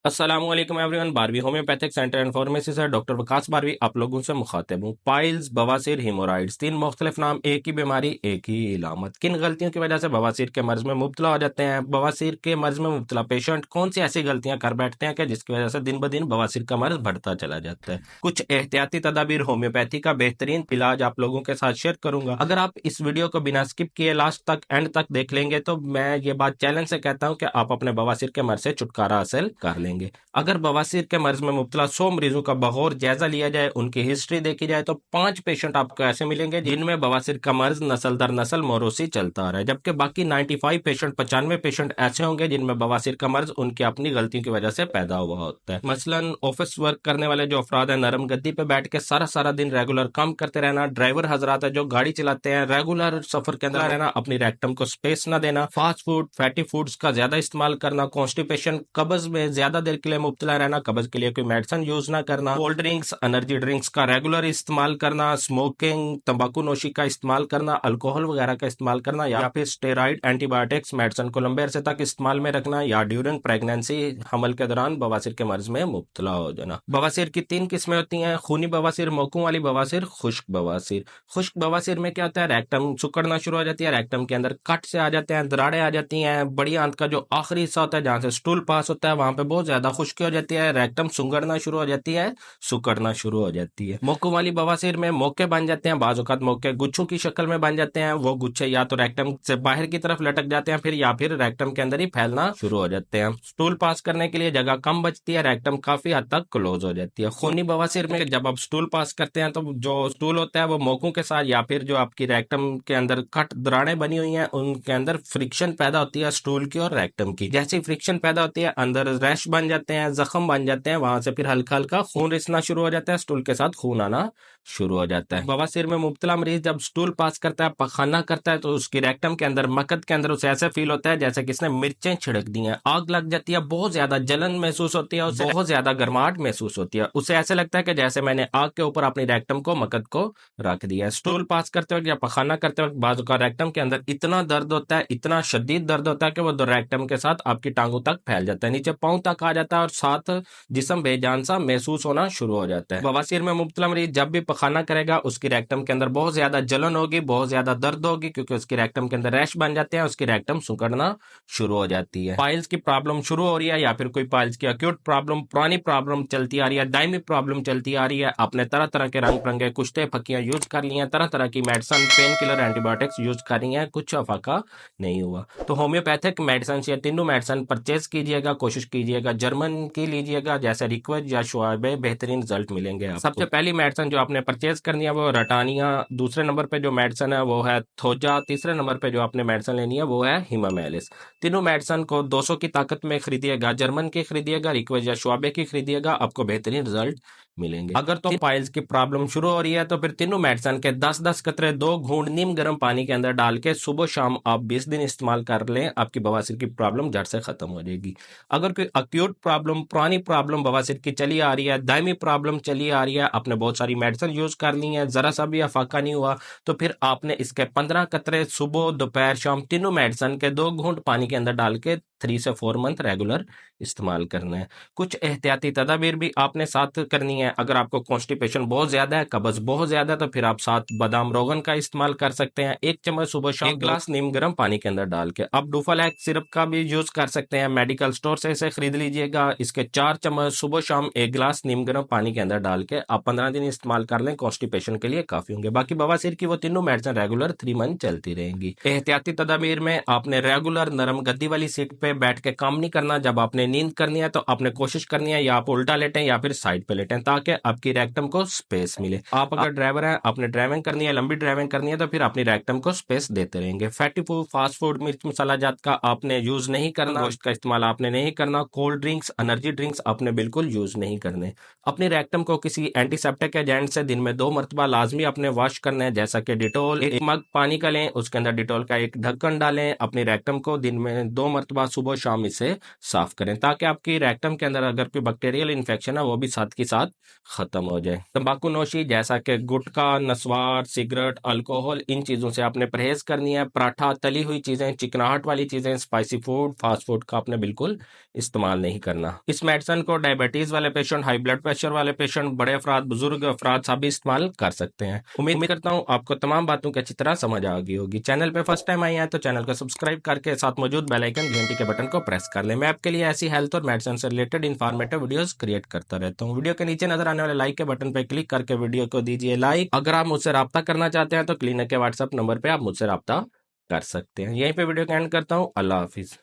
अस्सलामुअलैकुम एवरीवन। 12वीं homeopathic centre and pharmacy से डॉक्टर वकास बारवी आप लोगों से मुखातिब हूँ। पाइल्स, बवासीर, हीमोराइड्स, तीन मुख्तलिफ नाम, एक ही बीमारी, एक ही इलामत। किन गलतियों की वजह से बवासीर के मर्ज में मुब्तला हो जाते हैं? बवासीर के मर्ज में मुब्तला पेशेंट कौन सी ऐसी गलतियां कर बैठते हैं कि जिसकी वजह से दिन ब दिन बवासीर का मर्ज बढ़ता चला जाता है? कुछ एहतियाती तदाबीर, होम्योपैथी का बेहतरीन इलाज आप लोगों के साथ शेयर करूंगा। अगर आप इस वीडियो को बिना स्किप किए लास्ट तक एंड तक देख लेंगे तो मैं ये बात चैलेंज से कहता हूँ कि आप अपने बवासीर के मर्ज से छुटकारा हासिल कर लेंगे। अगर बवासीर के मर्ज में मुब्तला 100 मरीजों का बगौर जायजा लिया जाए, उनकी हिस्ट्री देखी जाए तो 5 पेशेंट आपको ऐसे मिलेंगे जिनमें बवासीर का मर्ज नस्ल दर नस्ल मोरोसी चलता आ रहा है, जबकि बाकी 95 पेशेंट 95 पेशेंट ऐसे होंगे जिनमें बवासीर का मर्ज उनकी अपनी गलतियों की वजह से पैदा हुआ होता है। मसलन ऑफिस वर्क करने वाले जो अफराद है, नरम गद्दी पे बैठ के सारा सारा दिन रेगुलर काम करते रहना, ड्राइवर हजरात है जो गाड़ी चलाते हैं, रेगुलर सफर के अंदर रहना, अपनी रेक्टम को स्पेस न देना, फास्ट फूड फैटी फूड्स का ज्यादा इस्तेमाल करना, कॉन्स्टिपेशन कब्ज में ज्यादा देर के लिए मुब्तला रहना, कब्ज के लिए कोई मेडिसिन यूज ना करना, कोल्ड ड्रिंक्स एनर्जी ड्रिंक्स का रेगुलर इस्तेमाल करना, स्मोकिंग तंबाकू नोशी का इस्तेमाल करना, अल्कोहल वगैरह का इस्तेमाल करना, या फिर स्टेरॉइड एंटीबायोटिक्स मेडिसिन को लंबे अरसे तक इस्तेमाल में रखना, या ड्यूरिंग प्रेगनेंसी हमल के दौरान बवासीर के मर्ज में मुब्तला हो जाना। बवासीर की 3 किस्में होती हैं: खूनी बवासीर, मौकों वाली बवासीर, खुश्क बवासीर। खुश्क बवासीर में क्या होता है? रेक्टम सुकड़ना शुरू हो जाती है, रेक्टम के अंदर कट से आ जाते हैं, दराड़े आ जाती हैं, बड़ी आंत का जो आखिरी हिस्सा होता है जहां से स्टूल पास होता है वहां पे बहुत ज्यादा खुश्की हो जाती है, रेक्टम सुंगड़ना शुरू हो जाती है, सुकड़ना शुरू हो जाती है। मौकों वाली बवासीर में मौके बन जाते हैं, बाज़ औक़ात मौके गुच्छों की शक्ल में बन जाते हैं। वो गुच्छे या तो रेक्टम से बाहर की तरफ लटक जाते हैं या फिर रेक्टम के अंदर ही फैलना शुरू हो जाते हैं। स्टूल पास करने के लिए जगह कम बचती है, रेक्टम काफी हद तक क्लोज हो जाती है। खूनी बवासीर में जब आप स्टूल पास करते हैं तो जो स्टूल होता है वो मौकों के साथ या फिर जो आपकी रेक्टम के अंदर कट दरारें बनी हुई हैं उनके अंदर फ्रिक्शन पैदा होती है स्टूल की और रेक्टम की। जैसे फ्रिक्शन पैदा होती है अंदर रैश बन जाते हैं, जख्म बन जाते हैं, वहां से फिर हल्का हल्का खून रिसना शुरू हो जाता है, स्टूल के साथ खून आना शुरू हो जाता है। बवासीर में मुब्तला मरीज जब स्टूल पास करता है, पखाना करता है, तो उसकी रेक्टम के अंदर मकद के अंदर उसे ऐसा फील होता है जैसे किसने मिर्चें छिड़क दी हैं, आग लग जाती है, बहुत ज्यादा जलन महसूस होती है, उसे बहुत ज्यादा गर्माहट महसूस होती है, उसे ऐसे लगता है कि जैसे मैंने आग के ऊपर अपनी रेक्टम को मकद को रख दिया है। स्टूल पास करते वक्त या पखाना करते वक्त बाजू का रेक्टम के अंदर इतना दर्द होता है, इतना शदीद दर्द होता है कि वो रेक्टम के साथ आपकी टांगों तक फैल जाता है, नीचे पांव तक आ जाता है और साथ जिस्म बेजान सा महसूस होना शुरू हो जाता है। बवासीर में मुब्तला मरीज जब भी पखाना करेगा उसकी रेक्टम के अंदर बहुत ज्यादा जलन होगी, बहुत ज्यादा दर्द होगी, क्योंकि उसकी रेक्टम के अंदर रैश बन जाते हैं, उसकी रेक्टम सुकड़ना शुरू हो जाती है। पाइल्स की प्रॉब्लम शुरू हो रही है या फिर कोई पाइल्स की अक्यूट प्रॉब्लम, पुरानी प्रॉब्लम चलती आ रही है, दायमी प्रॉब्लम चलती आ रही है, आपने तरह तरह के रंग बिरंगे कुश्ते फकियां यूज कर ली हैं, तरह तरह की medicine pain killer antibiotics use कर रही हैं, कुछ अफाका नहीं हुआ, तो होम्योपैथिक मेडिसिन या तीनों मेडिसिन परचेज कीजिएगा, कोशिश कीजिएगा जर्मन की लीजिएगा, जैसे रिक्वेज या शुआबे, बेहतरीन रिजल्ट मिलेंगे आपको। सबसे पहली मेडिसिन जो आपने परचेज करनी है वो रटानिया, दूसरे नंबर पे जो मेडिसिन है वो है थोजा, तीसरे नंबर पे जो आपने मेडिसिन लेनी है वो है हिमामेलिस। तीनों मेडिसिन को 200 की ताकत में खरीदिएगा, जर्मन की खरीदिएगा, रिक्वेज या शुआबे की खरीदिएगा, आपको बेहतरीन रिजल्ट मिलेंगे। अगर तो पाइल्स की प्रॉब्लम शुरू हो रही है तो फिर तीनों मेडिसिन के 10-10 कतरे 2 घूंट नीम गर्म पानी के अंदर डाल के सुबह शाम आप 20 दिन इस्तेमाल कर लें, आपकी बवासीर की प्रॉब्लम जड़ से खत्म हो जाएगी। अगर कोई अक्यूट प्रॉब्लम, पुरानी प्रॉब्लम बवासीर की चली आ रही है, दायमी प्रॉब्लम चली आ रही है, आपने बहुत सारी मेडिसिन यूज कर ली है, जरा सा भी अफाका नहीं हुआ, तो फिर आपने इसके 15 कतरे सुबह दोपहर शाम तीनों मेडिसिन के 2 घूंट पानी के अंदर डाल के 3 से 4 मंथ रेगुलर इस्तेमाल करना है। कुछ एहतियाती तदाबीर भी आपने साथ करनी है। अगर आपको कॉन्स्टिपेशन बहुत ज्यादा है, कब्ज बहुत ज्यादा है, तो फिर आप साथ बादाम रोगन का इस्तेमाल कर सकते हैं, 1 चम्मच सुबह शाम 1 गिलास नीम गर्म पानी के अंदर डाल के। आप डूफालैक सिरप का भी यूज कर सकते हैं, मेडिकल स्टोर से इसे खरीद लीजिएगा, इसके 4 चम्मच सुबह शाम 1 गिलास नीम गर्म पानी के अंदर डाल के आप 15 दिन इस्तेमाल कर लें, कॉन्स्टिपेशन के लिए काफी होंगे। बाकी बवासीर की वो तीनों मेडिसिन रेगुलर 3 मंथ चलती रहेंगी। एहतियाती तदाबीर में आपने रेगुलर नरम गद्दी वाली सीट पे बैठ के काम नहीं करना। जब आपने नींद करनी है तो आपने कोशिश करनी है या आप उल्टा लेटें या फिर साइड पे लेटें, ताकि आपकी रेक्टम को स्पेस मिले। आप अगर ड्राइवर हैं, आपने ड्राइविंग करनी है, लंबी ड्राइविंग करनी है, तो फिर अपनी रेक्टम को स्पेस देते रहेंगे। फैटी फूड, फास्ट फूड, मिर्च मसाला जात का आपने यूज नहीं करना, गोश्त का इस्तेमाल आपने नहीं करना, कोल्ड ड्रिंक्स एनर्जी ड्रिंक्स आपने बिल्कुल यूज नहीं करने। अपनी रेक्टम को किसी एंटीसेप्टिक एजेंट से दिन में 2 मरतबा लाजमी अपने वॉश करना है, जैसा कि डिटोल। 1 मग पानी का लें, उसके अंदर डिटोल का 1 ढक्कन डालें, अपनी रेक्टम को दिन में 2 मरतबा सुबह शाम इसे साफ करें, ताकि आपकी रेक्टम के अंदर अगर कोई बैक्टीरियल इन्फेक्शन है वो भी साथ के साथ खत्म हो जाए। तंबाकू नोशी जैसा कि गुटखा, नस्वार, सिगरेट, अल्कोहल, इन चीजों से आपने परहेज करनी है। पराठा, तली हुई चीजें, चिकनाहट वाली चीजें, स्पाइसी फूड, फास्ट फूड का आपने बिल्कुल इस्तेमाल नहीं करना। इस मेडिसिन को डायबिटीज वाले पेशेंट, हाई ब्लड प्रेशर वाले पेशेंट, बड़े अफराद, बुजुर्ग अफराद सभी इस्तेमाल कर सकते हैं। उम्मीद करता हूँ आपको तमाम बातों की अच्छी तरह समझ आ गई होगी। चैनल पे फर्स्ट टाइम आई है तो चैनल को सब्सक्राइब करके साथ मौजूद बेल आइकन घंटी के बटन को प्रेस कर लें। मैं आपके लिए ऐसी हेल्थ और मेडिसिन से रिलेटेड इन्फॉर्मेटिव वीडियोस क्रिएट करता रहता हूँ। वीडियो के नीचे नजर आने वाले लाइक के बटन पर क्लिक करके वीडियो को दीजिए लाइक। अगर आप मुझसे रब्ता करना चाहते हैं तो क्लिनिक के व्हाट्सएप नंबर पर आप मुझसे रब्ता कर सकते हैं। यहीं पे वीडियो को एंड करता हूँ। अल्लाह हाफिज।